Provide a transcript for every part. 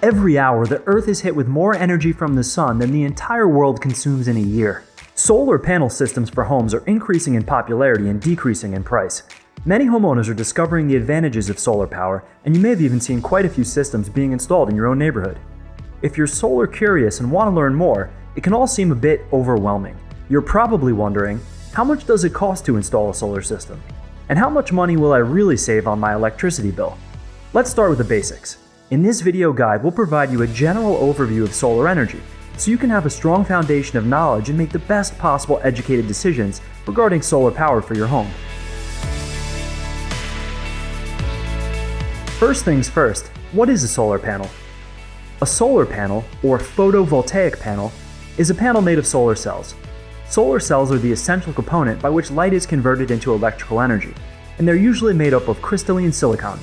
Every hour, the Earth is hit with more energy from the sun than the entire world consumes in a year. Solar panel systems for homes are increasing in popularity and decreasing in price. Many homeowners are discovering the advantages of solar power, and you may have even seen quite a few systems being installed in your own neighborhood. If you're solar curious and want to learn more, it can all seem a bit overwhelming. You're probably wondering, how much does it cost to install a solar system? And how much money will I really save on my electricity bill? Let's start with the basics. In this video guide, we'll provide you a general overview of solar energy, so you can have a strong foundation of knowledge and make the best possible educated decisions regarding solar power for your home. First things first, what is a solar panel? A solar panel, or photovoltaic panel, is a panel made of solar cells. Solar cells are the essential component by which light is converted into electrical energy, and they're usually made up of crystalline silicon.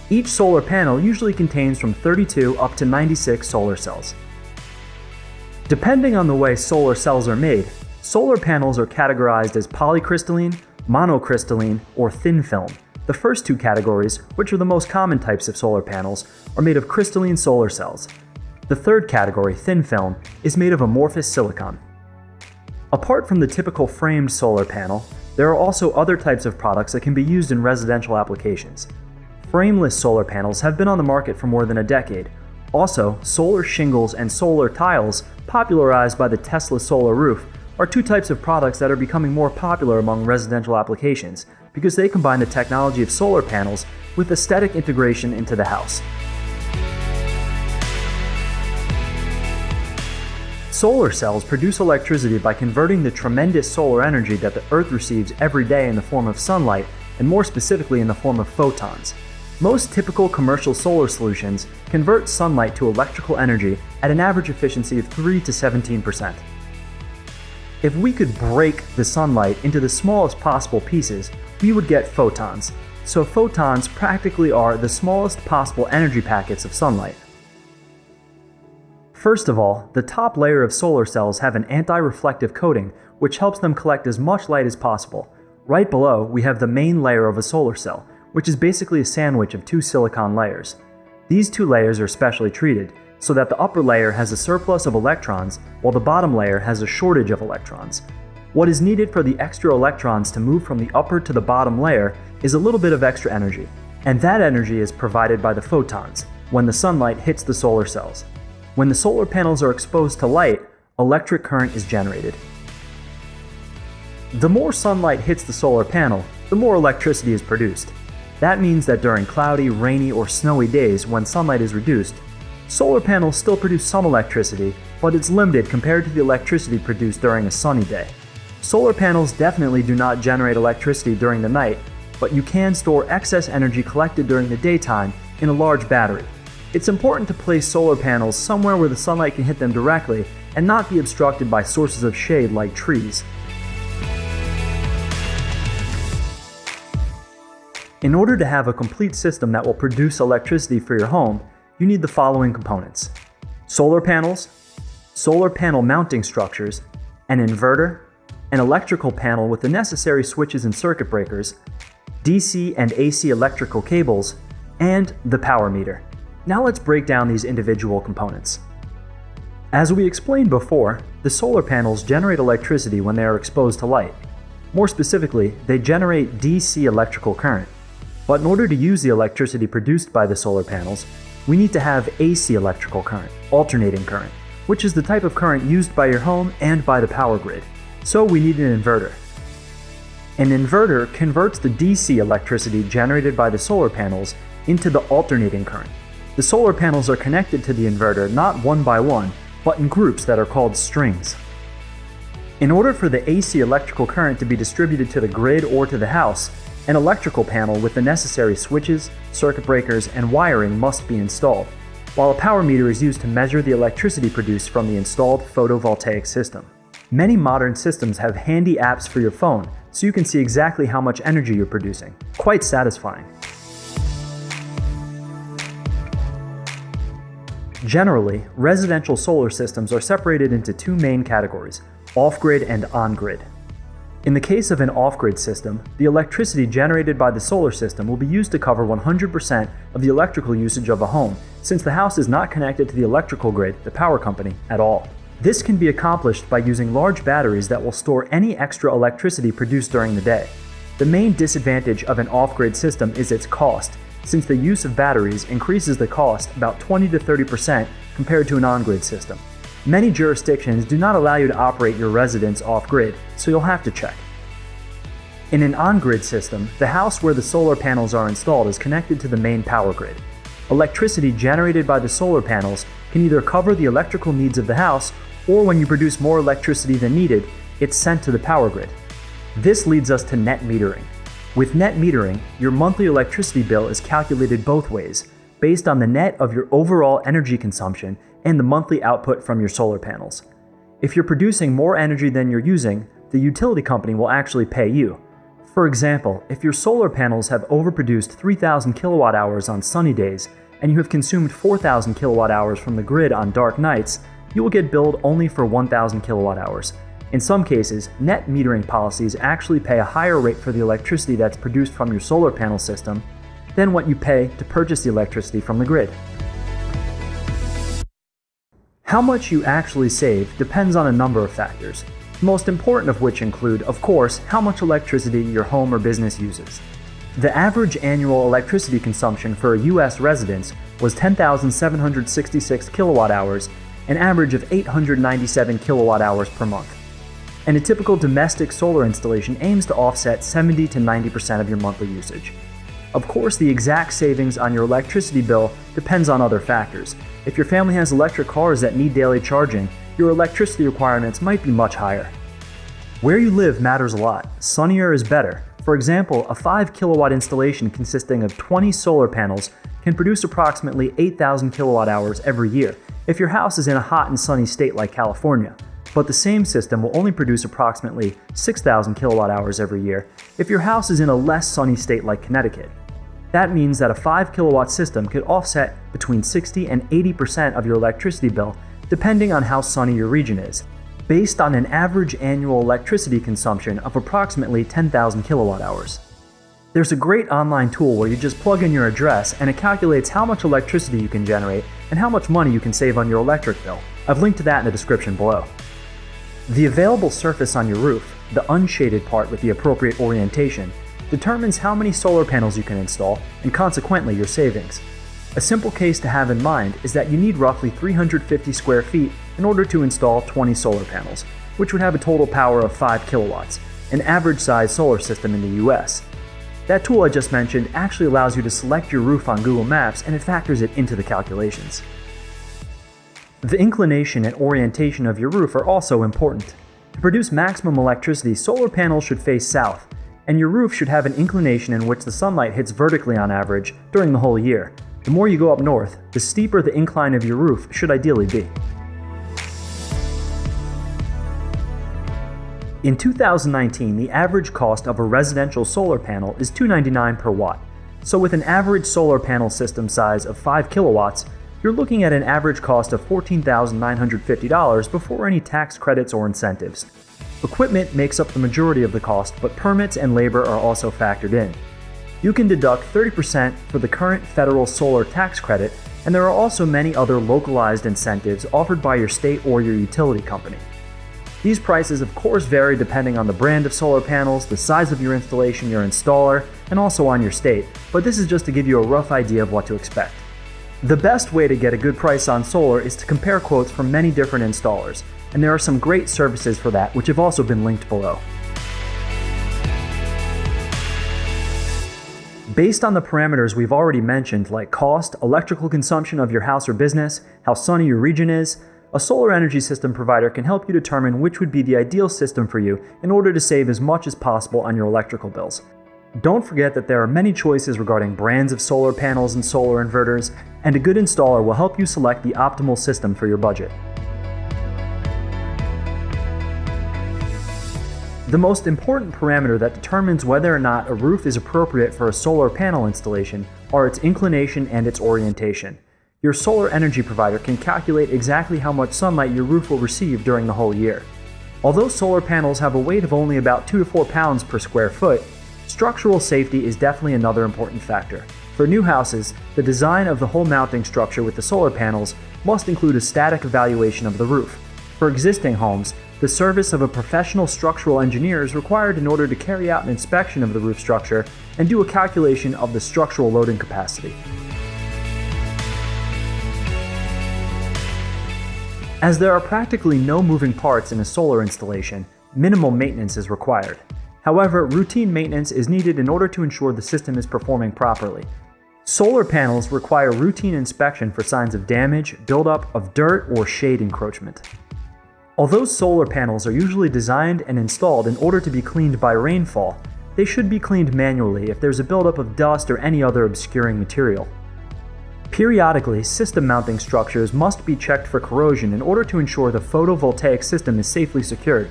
Each solar panel usually contains from 32 up to 96 solar cells. Depending on the way solar cells are made, solar panels are categorized as polycrystalline, monocrystalline, or thin film. The first two categories, which are the most common types of solar panels, are made of crystalline solar cells. The third category, thin film, is made of amorphous silicon. Apart from the typical framed solar panel, there are also other types of products that can be used in residential applications. Frameless solar panels have been on the market for more than a decade. Also, solar shingles and solar tiles, popularized by the Tesla solar roof, are two types of products that are becoming more popular among residential applications because they combine the technology of solar panels with aesthetic integration into the house. Solar cells produce electricity by converting the tremendous solar energy that the Earth receives every day in the form of sunlight, and more specifically in the form of photons. Most typical commercial solar solutions convert sunlight to electrical energy at an average efficiency of 3 to 17%. If we could break the sunlight into the smallest possible pieces, we would get photons. So photons practically are the smallest possible energy packets of sunlight. First of all, the top layer of solar cells have an anti-reflective coating, which helps them collect as much light as possible. Right below, we have the main layer of a solar cell, which is basically a sandwich of two silicon layers. These two layers are specially treated, so that the upper layer has a surplus of electrons, while the bottom layer has a shortage of electrons. What is needed for the extra electrons to move from the upper to the bottom layer is a little bit of extra energy, and that energy is provided by the photons, when the sunlight hits the solar cells. When the solar panels are exposed to light, electric current is generated. The more sunlight hits the solar panel, the more electricity is produced. That means that during cloudy, rainy, or snowy days when sunlight is reduced, solar panels still produce some electricity, but it's limited compared to the electricity produced during a sunny day. Solar panels definitely do not generate electricity during the night, but you can store excess energy collected during the daytime in a large battery. It's important to place solar panels somewhere where the sunlight can hit them directly and not be obstructed by sources of shade like trees. In order to have a complete system that will produce electricity for your home, you need the following components: solar panels, solar panel mounting structures, an inverter, an electrical panel with the necessary switches and circuit breakers, DC and AC electrical cables, and the power meter. Now let's break down these individual components. As we explained before, the solar panels generate electricity when they are exposed to light. More specifically, they generate DC electrical current. But in order to use the electricity produced by the solar panels, we need to have AC electrical current, alternating current, which is the type of current used by your home and by the power grid. So we need an inverter. An inverter converts the DC electricity generated by the solar panels into the alternating current. The solar panels are connected to the inverter not one by one, but in groups that are called strings. In order for the AC electrical current to be distributed to the grid or to the house, an electrical panel with the necessary switches, circuit breakers, and wiring must be installed, while a power meter is used to measure the electricity produced from the installed photovoltaic system. Many modern systems have handy apps for your phone, so you can see exactly how much energy you're producing. Quite satisfying. Generally, residential solar systems are separated into two main categories: off-grid and on-grid. In the case of an off-grid system, the electricity generated by the solar system will be used to cover 100% of the electrical usage of a home, since the house is not connected to the electrical grid, the power company, at all. This can be accomplished by using large batteries that will store any extra electricity produced during the day. The main disadvantage of an off-grid system is its cost, since the use of batteries increases the cost about 20 to 30% compared to an on-grid system. Many jurisdictions do not allow you to operate your residence off-grid, so you'll have to check. In an on-grid system, the house where the solar panels are installed is connected to the main power grid. Electricity generated by the solar panels can either cover the electrical needs of the house, or when you produce more electricity than needed, it's sent to the power grid. This leads us to net metering. With net metering, your monthly electricity bill is calculated both ways, based on the net of your overall energy consumption and the monthly output from your solar panels. If you're producing more energy than you're using, the utility company will actually pay you. For example, if your solar panels have overproduced 3,000 kilowatt hours on sunny days, and you have consumed 4,000 kilowatt hours from the grid on dark nights, you will get billed only for 1,000 kilowatt hours. In some cases, net metering policies actually pay a higher rate for the electricity that's produced from your solar panel system than what you pay to purchase the electricity from the grid. How much you actually save depends on a number of factors, the most important of which include, of course, how much electricity your home or business uses. The average annual electricity consumption for a U.S. residence was 10,766 kilowatt hours, an average of 897 kilowatt hours per month. And a typical domestic solar installation aims to offset 70 to 90% of your monthly usage. Of course, the exact savings on your electricity bill depends on other factors. If your family has electric cars that need daily charging, your electricity requirements might be much higher. Where you live matters a lot. Sunnier is better. For example, a 5 kilowatt installation consisting of 20 solar panels can produce approximately 8,000 kilowatt hours every year if your house is in a hot and sunny state like California. But the same system will only produce approximately 6,000 kilowatt hours every year if your house is in a less sunny state like Connecticut. That means that a 5 kilowatt system could offset between 60 and 80% of your electricity bill depending on how sunny your region is, based on an average annual electricity consumption of approximately 10,000 kilowatt hours. There's a great online tool where you just plug in your address and it calculates how much electricity you can generate and how much money you can save on your electric bill. I've linked to that in the description below. The available surface on your roof, the unshaded part with the appropriate orientation, determines how many solar panels you can install and consequently your savings. A simple case to have in mind is that you need roughly 350 square feet in order to install 20 solar panels, which would have a total power of 5 kilowatts, an average size solar system in the US. That tool I just mentioned actually allows you to select your roof on Google Maps and it factors it into the calculations. The inclination and orientation of your roof are also important. To produce maximum electricity, solar panels should face south, and your roof should have an inclination in which the sunlight hits vertically on average during the whole year. The more you go up north, the steeper the incline of your roof should ideally be. In 2019, the average cost of a residential solar panel is $299 per watt. So with an average solar panel system size of 5 kilowatts, you're looking at an average cost of $14,950 before any tax credits or incentives. Equipment makes up the majority of the cost, but permits and labor are also factored in. You can deduct 30% for the current federal solar tax credit, and there are also many other localized incentives offered by your state or your utility company. These prices of course vary depending on the brand of solar panels, the size of your installation, your installer, and also on your state, but this is just to give you a rough idea of what to expect. The best way to get a good price on solar is to compare quotes from many different installers, and there are some great services for that which have also been linked below. Based on the parameters we've already mentioned like cost, electrical consumption of your house or business, how sunny your region is, a solar energy system provider can help you determine which would be the ideal system for you in order to save as much as possible on your electrical bills. Don't forget that there are many choices regarding brands of solar panels and solar inverters, and a good installer will help you select the optimal system for your budget. The most important parameter that determines whether or not a roof is appropriate for a solar panel installation are its inclination and its orientation. Your solar energy provider can calculate exactly how much sunlight your roof will receive during the whole year. Although solar panels have a weight of only about 2 to 4 pounds per square foot, structural safety is definitely another important factor. For new houses, the design of the whole mounting structure with the solar panels must include a static evaluation of the roof. For existing homes, the service of a professional structural engineer is required in order to carry out an inspection of the roof structure and do a calculation of the structural loading capacity. As there are practically no moving parts in a solar installation, minimal maintenance is required. However, routine maintenance is needed in order to ensure the system is performing properly. Solar panels require routine inspection for signs of damage, buildup of dirt, or shade encroachment. Although solar panels are usually designed and installed in order to be cleaned by rainfall, they should be cleaned manually if there's a buildup of dust or any other obscuring material. Periodically, system mounting structures must be checked for corrosion in order to ensure the photovoltaic system is safely secured.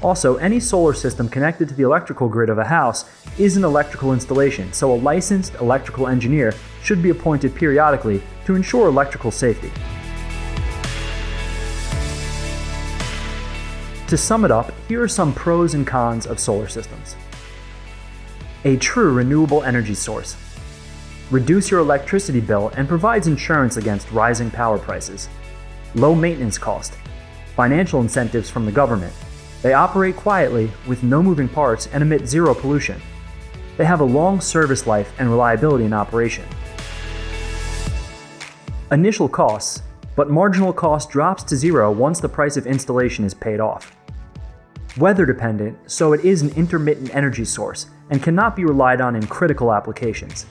Also, any solar system connected to the electrical grid of a house is an electrical installation, so a licensed electrical engineer should be appointed periodically to ensure electrical safety. To sum it up, here are some pros and cons of solar systems. A true renewable energy source. Reduce your electricity bill and provides insurance against rising power prices. Low maintenance cost. Financial incentives from the government. They operate quietly with no moving parts and emit zero pollution. They have a long service life and reliability in operation. Initial costs, but marginal cost drops to zero once the price of installation is paid off. Weather dependent, so it is an intermittent energy source and cannot be relied on in critical applications.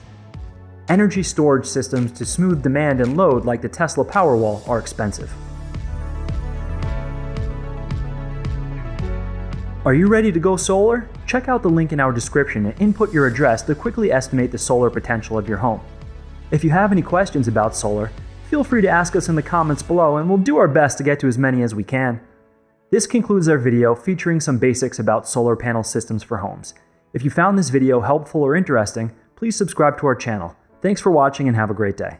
Energy storage systems to smooth demand and load like the Tesla Powerwall are expensive. Are you ready to go solar? Check out the link in our description and input your address to quickly estimate the solar potential of your home. If you have any questions about solar, feel free to ask us in the comments below and we'll do our best to get to as many as we can. This concludes our video featuring some basics about solar panel systems for homes. If you found this video helpful or interesting, please subscribe to our channel. Thanks for watching and have a great day.